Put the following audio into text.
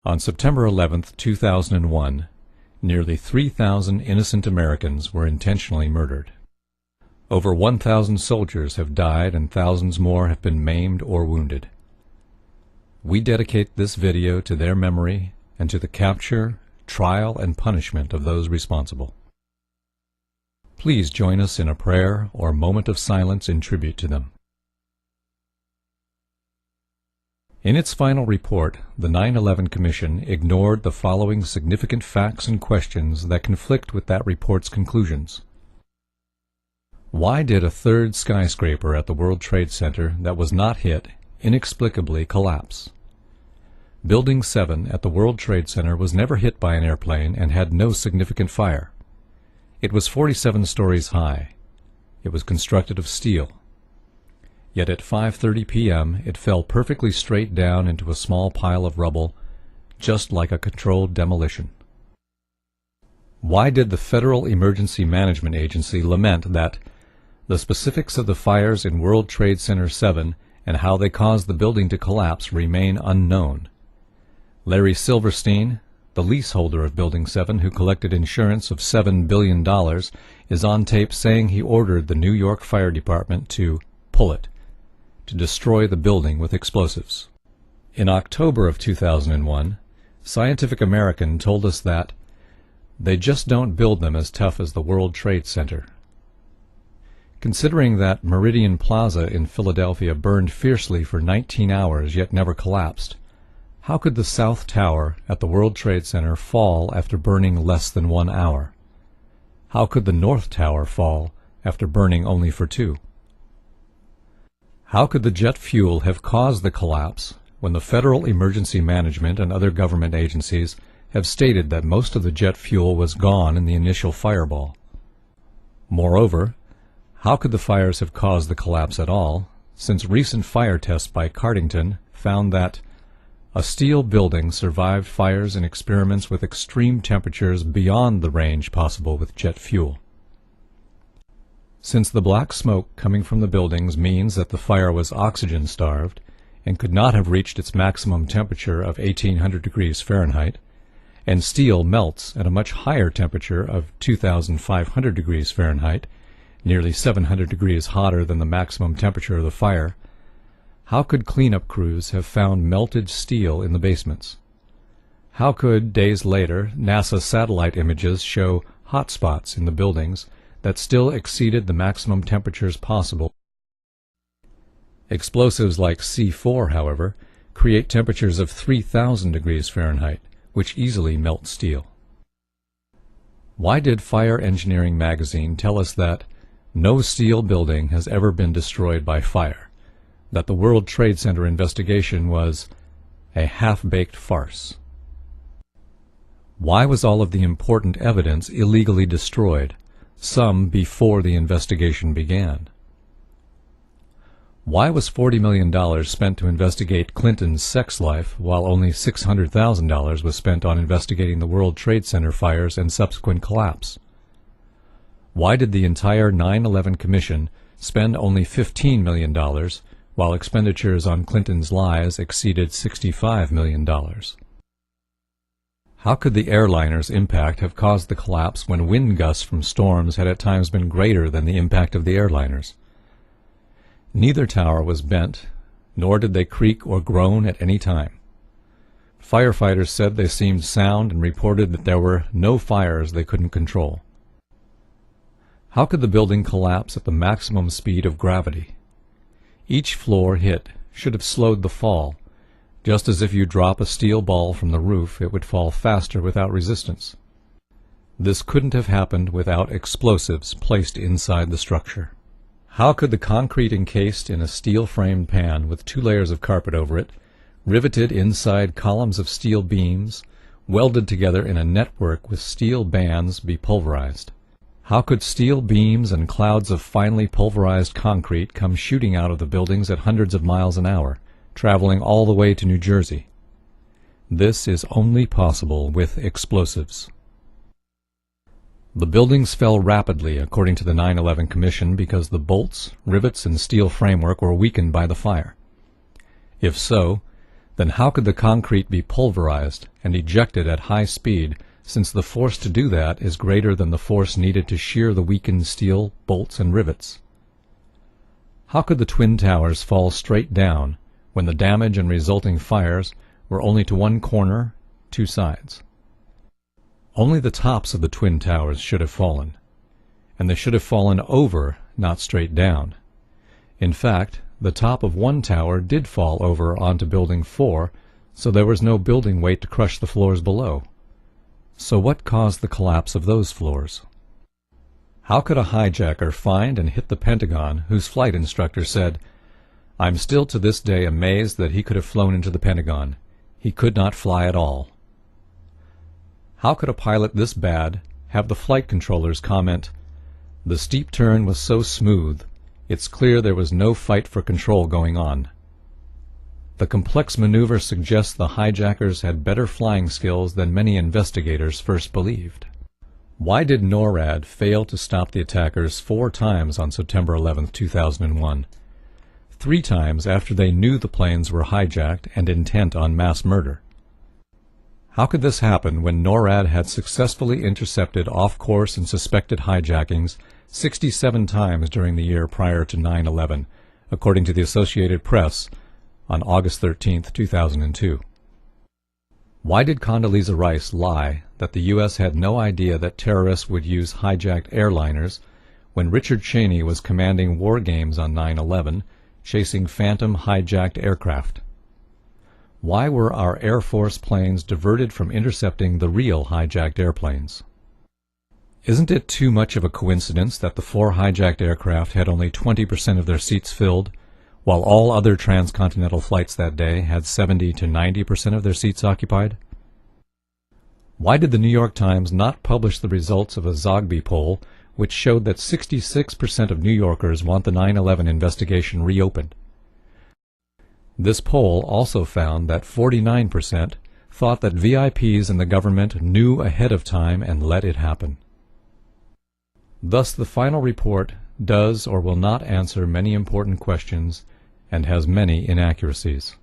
On September 11, 2001, nearly 3,000 innocent Americans were intentionally murdered. Over 1,000 soldiers have died and thousands more have been maimed or wounded. We dedicate this video to their memory and to the capture, trial, and punishment of those responsible. Please join us in a prayer or moment of silence in tribute to them. In its final report, the 9/11 Commission ignored the following significant facts and questions that conflict with that report's conclusions. Why did a third skyscraper at the World Trade Center that was not hit inexplicably collapse? Building 7 at the World Trade Center was never hit by an airplane and had no significant fire. It was 47 stories high. It was constructed of steel. Yet at 5:30 p.m. it fell perfectly straight down into a small pile of rubble, just like a controlled demolition. Why did the Federal Emergency Management Agency lament that the specifics of the fires in World Trade Center 7 and how they caused the building to collapse remain unknown? Larry Silverstein, the leaseholder of Building 7 who collected insurance of $7 billion, is on tape saying he ordered the New York Fire Department to pull it, to destroy the building with explosives. In October of 2001, Scientific American told us that they just don't build them as tough as the World Trade Center. Considering that Meridian Plaza in Philadelphia burned fiercely for 19 hours yet never collapsed, how could the South Tower at the World Trade Center fall after burning less than 1 hour? How could the North Tower fall after burning only for 2? How could the jet fuel have caused the collapse when the Federal Emergency Management and other government agencies have stated that most of the jet fuel was gone in the initial fireball? Moreover, how could the fires have caused the collapse at all, since recent fire tests by Cardington found that a steel building survived fires in experiments with extreme temperatures beyond the range possible with jet fuel? Since the black smoke coming from the buildings means that the fire was oxygen-starved and could not have reached its maximum temperature of 1800 degrees Fahrenheit, and steel melts at a much higher temperature of 2500 degrees Fahrenheit, nearly 700 degrees hotter than the maximum temperature of the fire, how could cleanup crews have found melted steel in the basements? How could, days later, NASA satellite images show hot spots in the buildings that still exceeded the maximum temperatures possible? Explosives like C4, however, create temperatures of 3000 degrees Fahrenheit, which easily melt steel. Why did Fire Engineering magazine tell us that no steel building has ever been destroyed by fire, that the World Trade Center investigation was a half-baked farce? Why was all of the important evidence illegally destroyed, some before the investigation began? Why was $40 million spent to investigate Clinton's sex life while only $600,000 was spent on investigating the World Trade Center fires and subsequent collapse? Why did the entire 9/11 Commission spend only $15 million while expenditures on Clinton's lies exceeded $65 million? How could the airliner's impact have caused the collapse when wind gusts from storms had at times been greater than the impact of the airliners? Neither tower was bent, nor did they creak or groan at any time. Firefighters said they seemed sound and reported that there were no fires they couldn't control. How could the building collapse at the maximum speed of gravity? Each floor hit should have slowed the fall, just as if you drop a steel ball from the roof, it would fall faster without resistance. This couldn't have happened without explosives placed inside the structure. How could the concrete encased in a steel-framed pan with 2 layers of carpet over it, riveted inside columns of steel beams, welded together in a network with steel bands, be pulverized? How could steel beams and clouds of finely pulverized concrete come shooting out of the buildings at hundreds of miles an hour, traveling all the way to New Jersey? This is only possible with explosives. The buildings fell rapidly, according to the 9/11 Commission, because the bolts, rivets, and steel framework were weakened by the fire. If so, Then how could the concrete be pulverized and ejected at high speed, since the force to do that is greater than the force needed to shear the weakened steel, bolts, and rivets? How could the twin towers fall straight down when the damage and resulting fires were only to one corner, two sides? Only the tops of the twin towers should have fallen, and they should have fallen over, not straight down. In fact, the top of one tower did fall over onto Building 4, so there was no building weight to crush the floors below. So what caused the collapse of those floors? How could a hijacker find and hit the Pentagon whose flight instructor said, "I'm still to this day amazed that he could have flown into the Pentagon. He could not fly at all"? How could a pilot this bad have the flight controllers comment, "The steep turn was so smooth, it's clear there was no fight for control going on"? The complex maneuver suggests the hijackers had better flying skills than many investigators first believed. Why did NORAD fail to stop the attackers 4 times on September 11, 2001? 3 times after they knew the planes were hijacked and intent on mass murder. How could this happen when NORAD had successfully intercepted off-course and suspected hijackings 67 times during the year prior to 9/11, according to the Associated Press on August 13, 2002? Why did Condoleezza Rice lie that the U.S. had no idea that terrorists would use hijacked airliners when Richard Cheney was commanding war games on 9/11, chasing phantom hijacked aircraft? Why were our Air Force planes diverted from intercepting the real hijacked airplanes? Isn't it too much of a coincidence that the 4 hijacked aircraft had only 20% of their seats filled, while all other transcontinental flights that day had 70 to 90% of their seats occupied? Why did the New York Times not publish the results of a Zogby poll which showed that 66% of New Yorkers want the 9/11 investigation reopened? This poll also found that 49% thought that VIPs in the government knew ahead of time and let it happen. Thus the final report does or will not answer many important questions and has many inaccuracies.